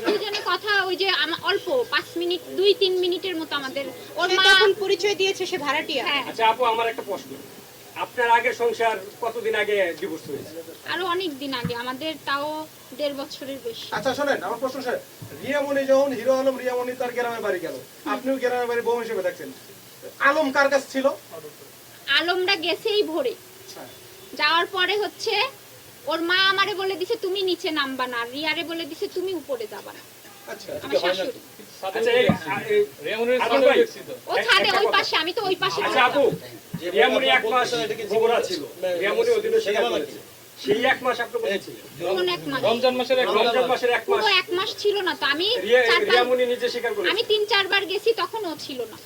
দুজনে কথা ওই যে অল্প 5 মিনিট 2-3 মিনিটের মতো আমাদের ওর মা তখন পরিচয় দিয়েছে সে ভাড়াটিয়া। হ্যাঁ আচ্ছা আপু, আমার একটা প্রশ্ন, আপনার আগের সংসার কতদিন আগে ডিভোর্স হয়েছে? আরো অনেক দিন আগে, আমাদের তাও 1.5 বছরের বেশি। আচ্ছা শোনেন, আমার প্রশ্ন স্যার, রিয়ামণি যখন হিরো আলম রিয়ামণি তার গ্রামের বাড়ি গেল, আপনিও গ্রামের বাড়ি বউ হিসেবে দেখছেন, আলম কার কাছে ছিল? আলমরা গেছেই ভোরে, যাওয়ার পরে হচ্ছে ওর মা আমারে বলে দিছে তুমি নিচে নামবা না, রিয়ারে বলে দিছে তুমি উপরে যাবা না। আচ্ছা আমার শাশুড়ি আচ্ছা ও ছাদে ওই পাশে, আমি তো ওই পাশে আচ্ছা আপু, রিয়ামণি 1 মাস বগুড়া ছিল, রিয়ামণি ওদিনে স্বীকার করেছে, সেই 1 মাস আপনি বলেছিলেন? কোন 1 মাস? রমজান মাসের 1 মাস। পুরো 1 মাস ছিল না তো, আমি রিয়ামণি নিজে স্বীকার করেছে। আমি 3-4 বার গেছি, তখন ও ছিল না।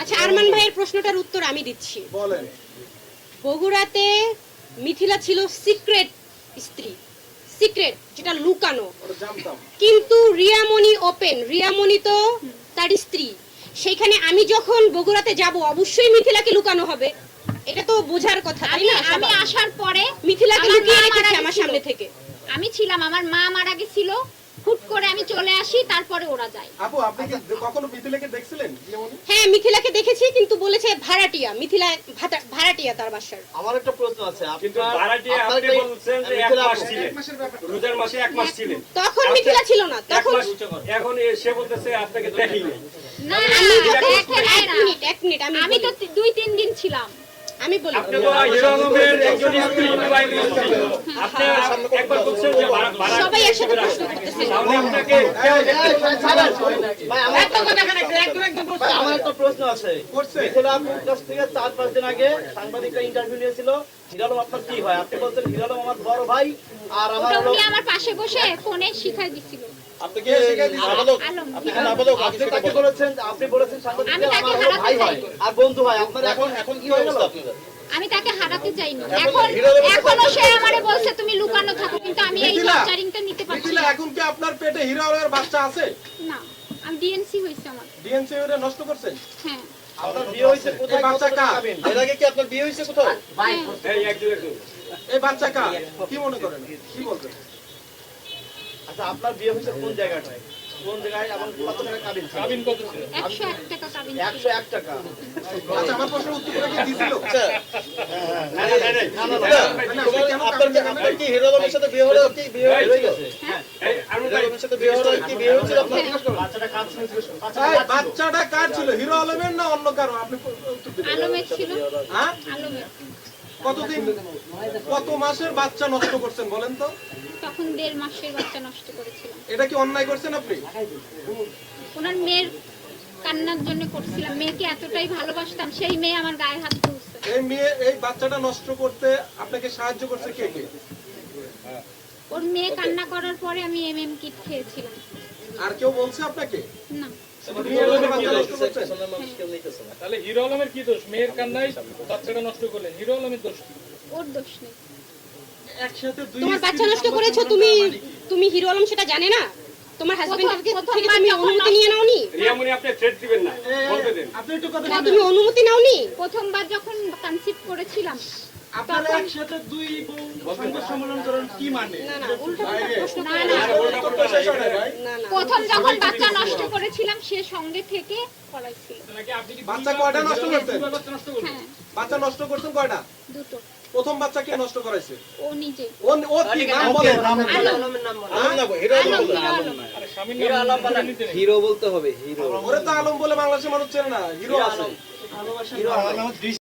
আচ্ছা আরমান ভাইয়ের প্রশ্নটার উত্তর আমি দিচ্ছি। বলেন। বগুড়াতে মিথিলা ছিল সিক্রেট স্ত্রী, সিক্রেট যেটা লুকানো, ওটা জানতাম। কিন্তু রিয়ামণি ওপেন, রিয়ামণি তো তার স্ত্রী। সেইখানে আমি যখন বগুড়াতে যাব অবশ্যই মিথিলাকে লুকানো হবে, এটা তো বোঝার কথা তাই না? আমি আসার পরে মিথিলাকে আমার লুকিয়ে মা রেখেছে মারা আমার গেছিল। সামনে থেকে। আমি ছিলাম, আমার মা মারা গেছিল, হুট করে আমি চলে আসি, তারপরে ওরা যায়। আপু আপনি কি কখনো মিথিলাকে দেখছিলেন রিয়ামণি? হ্যাঁ মিথিলাকে দেখেছি, কিন্তু বলেছে ভাড়াটিয়া, মিথিলা ভাড়াটিয়া তার বাসার। আমার একটা প্রশ্ন আছে, কিন্তু আপনার ভাড়াটিয়া আপনার আপনি একটা- বলছেন যে 1 মিথিলা মাস আপু, ছিলেন, রোজার মাসে 1 মাস ছিলেন, তখন মিথিলা ছিল না, এক তখন মাস। এখন সে বলতেছে আপনাকে দেখি নাই। না আমি যখন এক এক মিনিট আমি তো 2-3 দিন ছিলাম। আমি বলি আপনি তো হিরো আলমের একজন স্ত্রী, বিবাহিত স্ত্রী। আপনি একবার বলছেন যে ভাড়া সবাই একসাথে প্রশ্ন করতেছে। তাহলে আপনাকে ভাই, আমার একটা প্রশ্ন আছে। করছে? মিথিলা আপুর কাছ থেকে 4-5 দিন আগে সাংবাদিকরা ইন্টারভিউ নিয়েছিল, হিরো আলম আপনার কি হয়? আপনি বলছেন হিরো আলম আমার বড় ভাই, আর আমার ওটা হলো উনি আমার পাশে বসে ফোনে শিখাই দিছিল। আপনি কি আলম আপনি তাকে বলেছেন, আপনি বলেছেন আমি সাংবাদিকরা তাকে আমার হলো হারাতে ভাই হয় চাইনি। আর বন্ধু হয়, আপনার এখন কি হয়ে গেল? আমি তাকে হারাতে চাইনি। এখনো সে আমারে বলছে তুমি লুকানো থাকো, কিন্তু আমি এই মিথিলা, টর্চারিংটা নিতে পারছি মিথিলা, না। এখন কি আপনার পেটে হিরো আলমের বাচ্চা আছে? না, আমি ডিএনসি হইছে আমার। ডিএনসি ওটা নষ্ট করছেন? হ্যাঁ আপনার বিয়ে হয়েছে কোথায়? এই বাচ্চা কার? এর আগে কি আপনার বিয়ে হয়েছে কোথাও? হ্যাঁ। এই একজন এই বাচ্চা কার? কি মনে করেন, কি বলবেন? আচ্ছা আপনার বিয়ে হয়েছে কোন জায়গাটায়, কোন জায়গায় এবং কত টাকা কাবিন ছিল? 101 টাকা কাবিন ছিল। 101 টাকা। আচ্ছা আমার প্রশ্নের উত্তর করে কি দিছিল? আপনার কি হিরো আলমের সাথে বিয়ে হলো, কি বিয়ে হয়ে গেছে? এই আমি হিরো আলমের সাথে বিয়ে হলো, কি বিয়ে হয়েছিল আপনার? বাচ্চাটা কাজ ছিল। এই বাচ্চাটা কার ছিল, হিরো আলমের না অন্য কারো? আপনি উত্তর দিবেন। আলমের ছিল। হ্যাঁ? আলমের কতদিন, কত মাসের বাচ্চা নষ্ট করছেন বলেন তো? তখন 1.5 মাসের বাচ্চা নষ্ট করেছিলাম। এটা কি অন্যায় করছেন আপনি? ওনার মেয়ের কান্নার জন্য করছিলাম। মেয়েকে এতটাই ভালোবাসতাম, সেই মেয়ে আমার গায়ে হাত তুলছে। এই মেয়ে এই বাচ্চাটা নষ্ট করতে আপনাকে সাহায্য করছে কে কে? ওর মেয়ে কান্না করার পরে আমি এমএম কিট খেয়েছিলাম। আর কেউ বলছে আপনাকে? না, মেয়ে বলে বাচ্চা নষ্ট করছেন? তাহলে হিরো আলমের কি দোষ? মেয়ের কান্নায় বাচ্চাটা নষ্ট করলেন, হিরো আলমের দোষ কি? ওর দোষ নেই। একসাথে দুই তোমার স্ত্রী বাচ্চা নষ্ট সমাজে করেছো মতো তুমি, মালিক। তুমি হিরো আলম সেটা জানে না? তোমার হাজবেন্ডের থেকে প্রথমবার তুমি যখন অনুমতি নিয়ে নাওনি? রিয়ামণি আপনি থ্রেট দিবেন না, বলতে দেন। আপনি একটু কথা না, বলেন। তুমি অনুমতি নাওনি? প্রথমবার যখন কনসিভ করেছিলাম, আপনারা একসাথে দুই বউ সংবাদ সম্মেলন করেন কি মানে? না না, উল্টো প্রশ্ন না, করো না, না। উল্টা পাল্টা শেষ হয় না ভাই। না না, প্রথম যখন বাচ্চা নষ্ট করেছিলাম সে সঙ্গে থেকে করাইছিল। নাকি আপনি কি বাচ্চা কয়টা নষ্ট করছেন? বাচ্চা নষ্ট করলেন? হ্যাঁ, বাচ্চা নষ্ট করছেন কয়টা? 2টো। প্রথম বাচ্চা কে নষ্ট করাইছে? ও নিজে। ও কি নাম বলেন? আলম, হিরো আলম আলম, বললেন। হিরো আলম। আরে স্বামীর নাম ধরে নিতে নেই। হিরো বলতে হবে, হিরো। ওরে তো আলম বলে বাংলাদেশের মানুষ চেনে না, হিরো আছে।